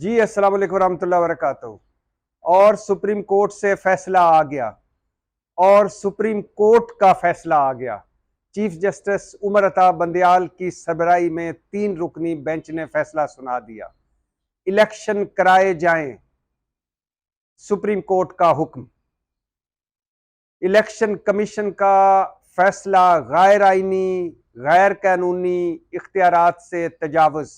जी अस्सलाम वालेकुम रहमतुल्लाहि व बरकातहू। और सुप्रीम कोर्ट से फैसला आ गया और सुप्रीम कोर्ट का फैसला आ गया। चीफ जस्टिस उमर अता बंदयाल की सरबराही में 3 रुकनी बेंच ने फैसला सुना दिया। इलेक्शन कराए जाएं, सुप्रीम कोर्ट का हुक्म। इलेक्शन कमीशन का फैसला गैर आईनी, गैर कानूनी इख्तियारात से तजावुज।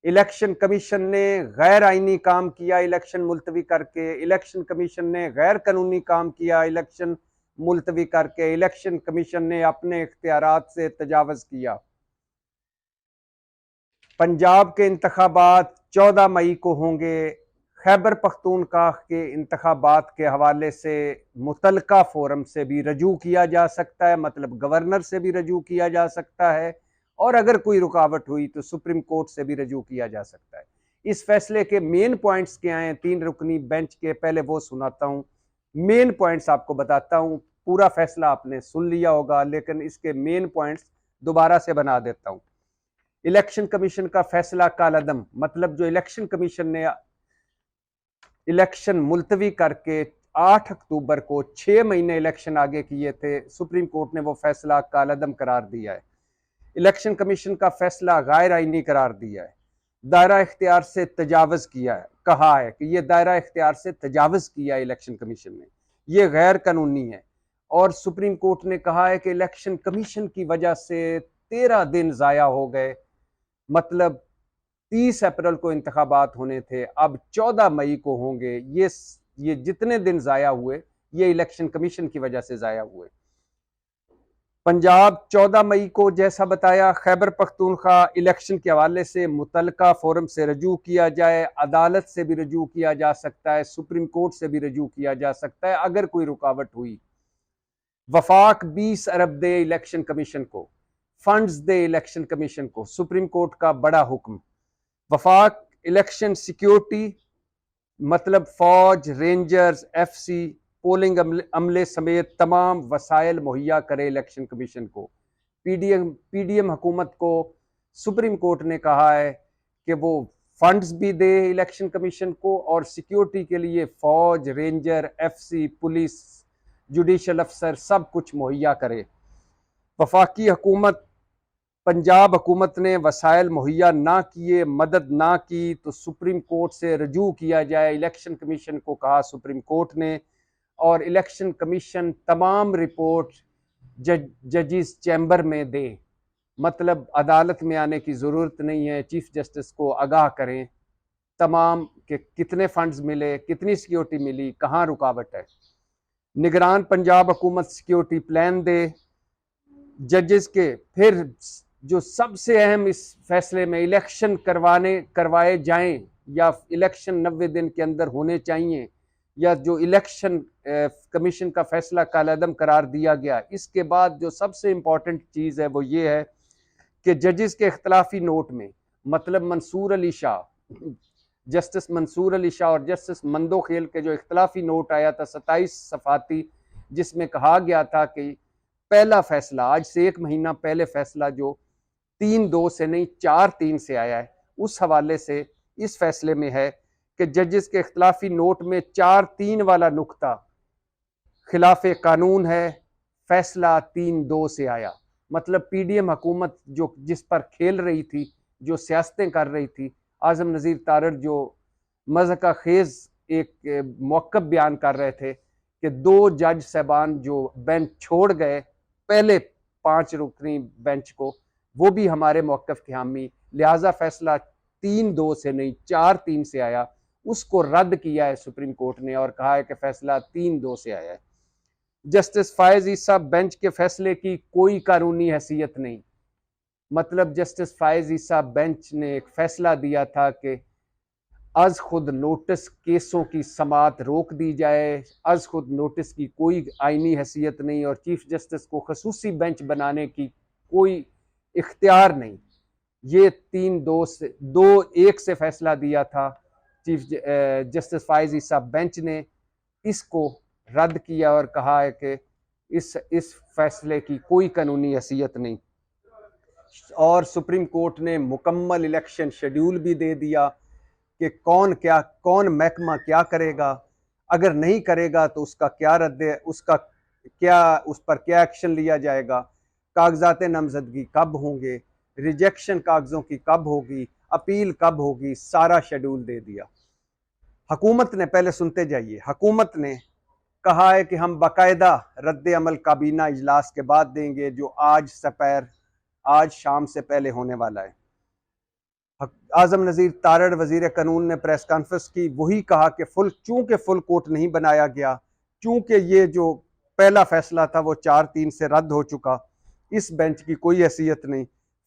इलेक्शन कमीशन ने गैर आईनी काम किया इलेक्शन मुलतवी करके, इलेक्शन कमीशन ने गैर कानूनी काम किया इलेक्शन मुलतवी करके, इलेक्शन कमीशन ने अपने इख्तियारात से तजावुज किया। पंजाब के इंतखाबात 14 मई को होंगे। खैबर पख्तूनख्वा के इंतखाबात के हवाले से मुतलका फोरम से भी रजू किया जा सकता है, मतलब गवर्नर से भी रजू किया जा सकता है, और अगर कोई रुकावट हुई तो सुप्रीम कोर्ट से भी रजू किया जा सकता है। इस फैसले के मेन पॉइंट्स क्या हैं 3 रुकनी बेंच के, पहले वो सुनाता हूं। मेन पॉइंट्स आपको बताता हूं। पूरा फैसला आपने सुन लिया होगा, लेकिन इसके मेन पॉइंट्स दोबारा से बना देता हूं। इलेक्शन कमीशन का फैसला कालअदम, मतलब जो इलेक्शन कमीशन ने इलेक्शन मुलतवी करके 8 अक्टूबर को 6 महीने इलेक्शन आगे किए थे, सुप्रीम कोर्ट ने वो फैसला कालअदम करार दिया है। इलेक्शन कमीशन का फैसला गैर आईनी करार दिया है। दायरा इख्तियार से तजावुज किया है, कहा है कि ये दायरा इख्तियार से तजावुज किया इलेक्शन कमीशन ने, ये गैर कानूनी है। और सुप्रीम कोर्ट ने कहा है कि इलेक्शन कमीशन की वजह से 13 दिन जाया हो गए, मतलब 30 अप्रैल को इंतखाबात होने थे, अब 14 मई को होंगे। ये जितने दिन जाया हुए, ये इलेक्शन कमीशन की वजह से जाया हुए। पंजाब 14 मई को जैसा बताया, खैबर पख्तूनख्वा इलेक्शन के हवाले से मुतलका फोरम से रजू किया जाए, अदालत से भी रजू किया जा सकता है, सुप्रीम कोर्ट से भी रजू किया जा सकता है अगर कोई रुकावट हुई। वफाक 20 अरब दे इलेक्शन कमीशन को, फंड्स दे इलेक्शन कमीशन को, सुप्रीम कोर्ट का बड़ा हुक्म। वफाक इलेक्शन सिक्योरिटी, मतलब फौज, रेंजर्स, एफसी, पोलिंग अमले समेत तमाम वसाइल मुहैया करे इलेक्शन कमीशन को। पीडीएम हुकूमत को सुप्रीम कोर्ट ने कहा है कि वो फंड्स भी दे इलेक्शन कमीशन को, और सिक्योरिटी के लिए फौज, रेंजर, एफसी, पुलिस, जुडिशल अफसर सब कुछ मुहैया करे। वफाकी हुकूमत, पंजाब हुकूमत ने वसाइल मुहैया ना किए, मदद ना की, तो सुप्रीम कोर्ट से रजू किया जाए इलेक्शन कमीशन को, कहा सुप्रीम कोर्ट ने। और इलेक्शन कमीशन तमाम रिपोर्ट जजिस चैम्बर में दे, मतलब अदालत में आने की ज़रूरत नहीं है, चीफ जस्टिस को आगाह करें तमाम के कितने फंड्स मिले, कितनी सिक्योरिटी मिली, कहाँ रुकावट है। निगरान पंजाब हुकूमत सिक्योरिटी प्लान दे जजेस के। फिर जो सबसे अहम इस फैसले में, इलेक्शन करवाए जाएं या इलेक्शन 90 दिन के अंदर होने चाहिए, या जो इलेक्शन कमीशन का फैसला कालअदम करार दिया गया, इसके बाद जो सबसे इंपॉर्टेंट चीज़ है वो ये है कि जजेस के इख्तलाफी नोट में, मतलब मंसूर अली शाह, जस्टिस मंसूर अली शाह और जस्टिस मंदोखेल के जो इख्तलाफी नोट आया था 27 सफाती, जिसमें कहा गया था कि पहला फैसला, आज से 1 महीना पहले फैसला जो 3-2 से नहीं 4-3 से आया है, उस हवाले से इस फैसले में है कि जजेस के इख्तलाफी नोट में 4-3 वाला नुक्ता खिलाफ कानून है, फैसला 3-2 से आया। मतलब पीडीएम हुकूमत जो जिस पर खेल रही थी, जो सियासतें कर रही थी, आजम नज़ीर तारड़ जो मज़हका खेज एक मौक़िफ़ बयान कर रहे थे कि 2 जज साहबान जो बेंच छोड़ गए पहले 5 रुकनी बेंच को, वो भी हमारे मौक़िफ़ के हामी, लिहाजा फैसला 3-2 से नहीं 4-3 से आया, उसको रद्द किया है सुप्रीम कोर्ट ने और कहा है कि फैसला 3-2 से आया है। जस्टिस फायज ईसा बेंच के फैसले की कोई कानूनी हैसियत नहीं, मतलब जस्टिस फायज ईसा बेंच ने एक फैसला दिया था कि अज खुद नोटिस केसों की समात रोक दी जाए, अज खुद नोटिस की कोई आईनी हैसियत नहीं, और चीफ जस्टिस को खसूसी बेंच बनाने की कोई इख्तियार नहीं। ये 3-2-1 से फैसला दिया था चीफ जस्टिस फायज ईसा बेंच ने, इसको रद्द किया और कहा है कि इस फैसले की कोई कानूनी हैसियत नहीं। और सुप्रीम कोर्ट ने मुकम्मल इलेक्शन शेड्यूल भी दे दिया, कि कौन महकमा क्या करेगा, अगर नहीं करेगा तो उसका क्या उसका क्या, उस पर क्या एक्शन लिया जाएगा, कागजात नामजदगी कब होंगे, रिजेक्शन कागजों की कब होगी, अपील कब होगी, सारा शेड्यूल दे दिया। हुकूमत ने, पहले सुनते जाइए, हुकूमत ने कहा है कि हम बाकायदा रद्द अमल काबीना इजलास के बाद देंगे, जो आज शाम से पहले होने वाला है। आजम नज़ीर तारड़ वजीर कानून ने प्रेस कॉन्फ्रेंस की, वही कहा कि चूंकि फुल कोर्ट नहीं बनाया गया, चूंकि ये जो पहला फैसला था वो 4-3 से रद्द हो चुका, इस बेंच की कोई हैसियत नहीं,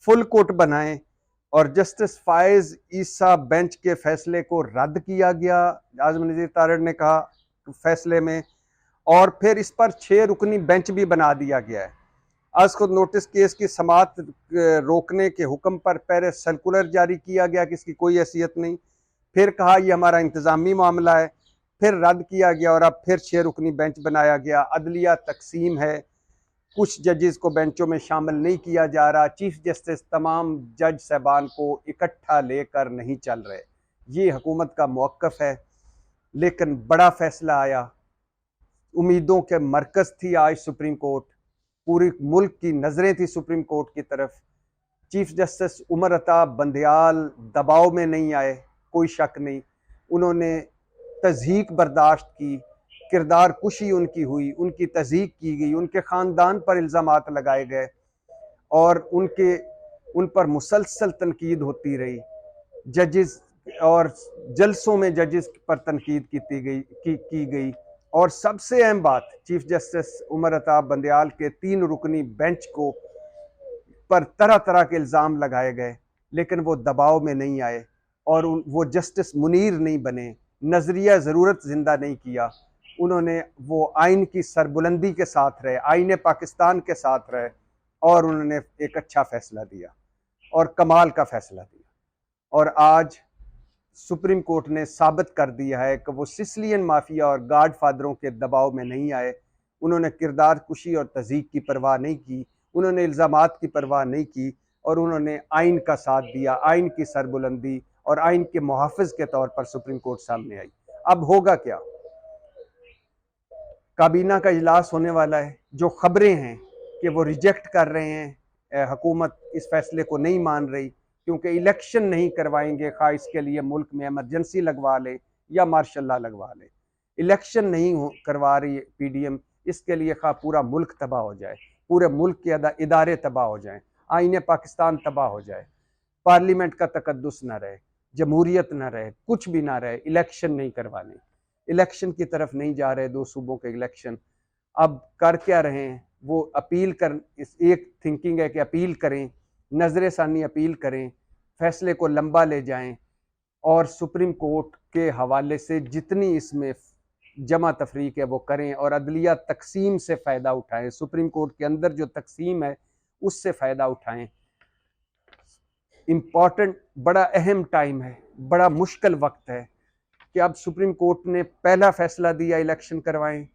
फुल कोर्ट बनाएं। और जस्टिस फायज ईसा बेंच के फैसले को रद्द किया गया, आजम नज़ीर तारड़ ने कहा फैसले में, और फिर इस पर 6 रुकनी बेंच भी बना दिया गया है। आज खुद नोटिस केस की समाअत रोकने के हुक्म पर पहले सर्कुलर जारी किया गया कि इसकी कोई हैसियत नहीं, फिर कहा यह हमारा इंतजामी मामला है, फिर रद्द किया गया और अब फिर 6 रुकनी बेंच बनाया गया। अदलिया तकसीम है, कुछ जजेस को बेंचों में शामिल नहीं किया जा रहा, चीफ जस्टिस तमाम जज साहबान को इकट्ठा लेकर नहीं चल रहे, ये हुकूमत का मौक़िफ़ है। लेकिन बड़ा फैसला आया, उम्मीदों के मरकज़ थी आज सुप्रीम कोर्ट, पूरी मुल्क की नज़रें थी सुप्रीम कोर्ट की तरफ। चीफ जस्टिस उमर अता बंदयाल दबाव में नहीं आए, कोई शक नहीं, उन्होंने तज़हीक बर्दाश्त की, किरदार कुशी उनकी हुई, उनकी तज़हीक की गई, उनके ख़ानदान पर इल्ज़ामात लगाए गए और उन पर मुसलसल तनकीद होती रही। जजेस और जलसों में जजेस पर तनकीद की गई और सबसे अहम बात, चीफ जस्टिस उमर अता बंदयाल के 3 रुकनी बेंच को पर तरह तरह के इल्ज़ाम लगाए गए, लेकिन वो दबाव में नहीं आए और वो जस्टिस मुनीर नहीं बने, नज़रिया ज़रूरत ज़िंदा नहीं किया। उन्होंने वो आइन की सरबुलंदी के साथ रहे, आइन पाकिस्तान के साथ रहे और उन्होंने एक अच्छा फैसला दिया और कमाल का फैसला दिया। और आज सुप्रीम कोर्ट ने साबित कर दिया है कि वो सिसिलियन माफिया और गाड फादरों के दबाव में नहीं आए। उन्होंने किरदार कुशी और तज़हीक की परवाह नहीं की, उन्होंने इल्ज़ामात की परवाह नहीं की और उन्होंने आइन का साथ दिया, आइन की सरबुलंदी और आइन के मुहाफ़िज़ के तौर पर सुप्रीम कोर्ट सामने आई। अब होगा क्या, काबीना का इजलास होने वाला है, जो खबरें हैं कि वो रिजेक्ट कर रहे हैं, हुकूमत इस फैसले को नहीं मान रही क्योंकि इलेक्शन नहीं करवाएंगे, खा इसके लिए मुल्क में एमरजेंसी लगवा ले या मार्शल लॉ लगवा ले, इलेक्शन नहीं करवा रही पीडीएम, इसके लिए खा पूरा मुल्क तबाह हो जाए, पूरे मुल्क के इदारे तबाह हो जाएं, आईने पाकिस्तान तबाह हो जाए, पार्लियामेंट का तकद्दुस ना रहे, जमहूरियत ना रहे, कुछ भी ना रहे, इलेक्शन नहीं करवाने, इलेक्शन की तरफ नहीं जा रहे 2 सूबों के इलेक्शन। अब कर क्या रहे हैं, वो अपील कर, इस एक थिंकिंग है कि अपील करें, नजर सानी अपील करें, फैसले को लंबा ले जाएं और सुप्रीम कोर्ट के हवाले से जितनी इसमें जमा तफरीक है वो करें और अदलिया तकसीम से फ़ायदा उठाएं, सुप्रीम कोर्ट के अंदर जो तकसीम है उससे फ़ायदा उठाएं। इम्पॉर्टेंट, बड़ा अहम टाइम है, बड़ा मुश्किल वक्त है कि अब सुप्रीम कोर्ट ने पहला फैसला दिया इलेक्शन करवाएं,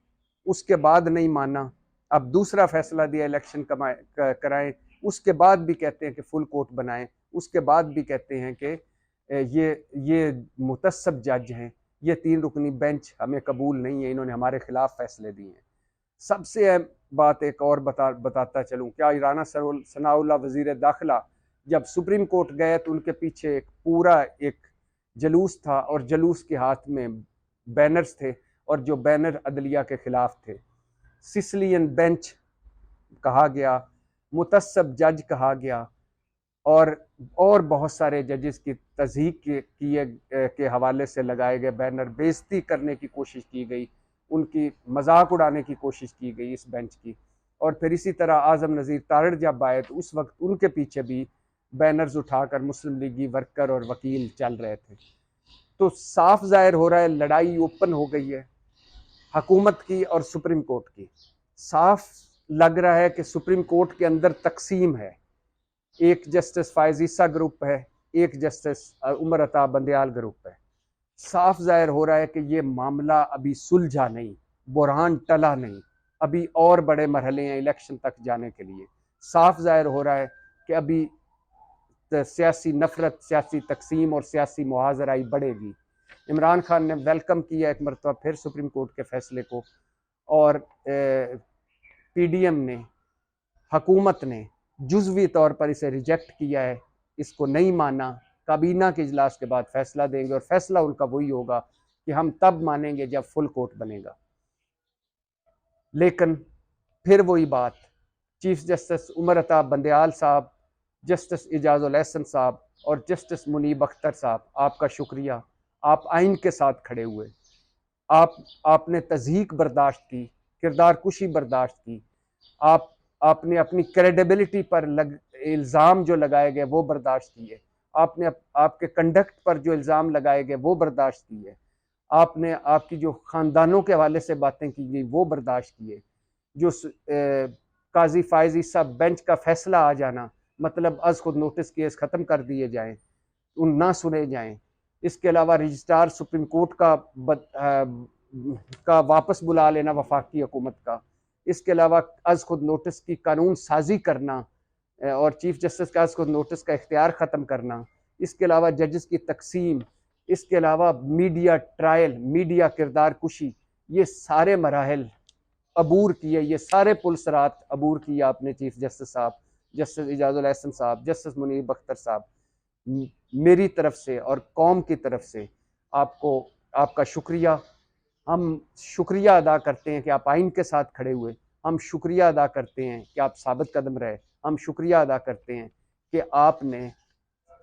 उसके बाद नहीं माना, अब दूसरा फैसला दिया इलेक्शन कराएं, उसके बाद भी कहते हैं कि फुल कोर्ट बनाएं, उसके बाद भी कहते हैं कि ये मुतस्सब जज हैं, ये 3 रुकनी बेंच हमें कबूल नहीं है, इन्होंने हमारे खिलाफ फैसले दिए हैं। सबसे अहम बात एक और बताता चलूँ, क्या राना सनाउल्लाह वज़ीर दाखिला जब सुप्रीम कोर्ट गए तो उनके पीछे पूरा एक जलूस था और जलूस के हाथ में बैनर्स थे और जो बैनर अदलिया के खिलाफ थे। सिसिलियन बेंच कहा गया, मुतस्सब जज कहा गया और बहुत सारे जजेस की तज़हीक के हवाले से लगाए गए बैनर, बेइज्जती करने की कोशिश की गई, उनकी मजाक उड़ाने की कोशिश की गई इस बेंच की। और फिर इसी तरह आज़म नज़ीर तारड़ जब आए तो उस वक्त उनके पीछे भी बैनर्स उठाकर मुस्लिम लीगी वर्कर और वकील चल रहे थे। तो साफ जाहिर हो रहा है लड़ाई ओपन हो गई है हुकूमत की और सुप्रीम कोर्ट की। साफ लग रहा है कि सुप्रीम कोर्ट के अंदर तकसीम है, एक जस्टिस फायज ईसा ग्रुप है, एक जस्टिस उमर अता बंदयाल ग्रुप है। साफ जाहिर हो रहा है कि ये मामला अभी सुलझा नहीं, बुरहान टला नहीं, अभी और बड़े मरहले हैं इलेक्शन तक जाने के लिए। साफ जाहिर हो रहा है कि अभी सियासी नफरत, सियासी तकसीम और सियासी मुहाजराई बढ़ेगी। इमरान खान ने वेलकम किया एक मरतबा फिर सुप्रीम कोर्ट के फैसले को, और पीडीएम ने, हुकूमत ने जुज़वी तौर पर इसे रिजेक्ट किया है, इसको नहीं माना। काबीना के इजलास के बाद फैसला देंगे, और फैसला उनका वही होगा कि हम तब मानेंगे जब फुल कोर्ट बनेगा। लेकिन फिर वही बात, चीफ जस्टिस उमर अता बंदयाल साहब, जस्टिस इजाज़ुल एहसन साहब और जस्टिस मुनीब अख्तर साहब, आपका शुक्रिया। आप आइन के साथ खड़े हुए, आपने तज़हीक बर्दाश्त की, किरदार कुशी बर्दाश्त की, आपने अपनी क्रेडिबिलिटी पर इल्ज़ाम जो लगाए गए वो बर्दाश्त किए, आपने आपके कंडक्ट पर जो इल्ज़ाम लगाए गए वो बर्दाश्त किए, आपने आपकी जो ख़ानदानों के हवाले से बातें की गई वो बर्दाश्त किए। जो काजी फायज़ ईसा बेंच का फैसला आ जाना, मतलब अज खुद नोटिस केस ख़त्म कर दिए जाएँ, उन ना सुने जाएँ। इसके अलावा रजिस्ट्रार सुप्रीम कोर्ट का वापस बुला लेना वफाकी हुकूमत का। इसके अलावा अज खुद नोटिस की कानून साजी करना और चीफ जस्टिस का अज खुद नोटिस का इख्तियार ख़त्म करना। इसके अलावा जजेस की तकसीम, इसके अलावा मीडिया ट्रायल, मीडिया किरदार कुशी, ये सारे मराहल अबूर किए, ये सारे पुलसरात अबूर किए आपने चीफ जस्टिस साहब, जस्टिस इजाज़ुल एहसन साहब, जस्टिस मुनीब अख्तर साहब। मेरी तरफ से और कौम की तरफ से आपको, आपका शुक्रिया। हम शुक्रिया अदा करते हैं कि आप आइन के साथ खड़े हुए, हम शुक्रिया अदा करते हैं कि आप साबित कदम रहे, हम शुक्रिया अदा करते हैं कि आपने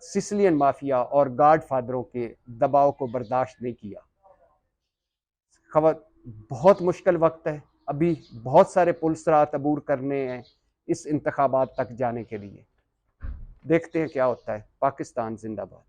सिसिलियन माफिया और गॉड फादरों के दबाव को बर्दाश्त नहीं किया। बहुत मुश्किल वक्त है, अभी बहुत सारे पुलसरात अबूर करने हैं इस इंतखाबात तक जाने के लिए। देखते हैं क्या होता है। पाकिस्तान जिंदाबाद।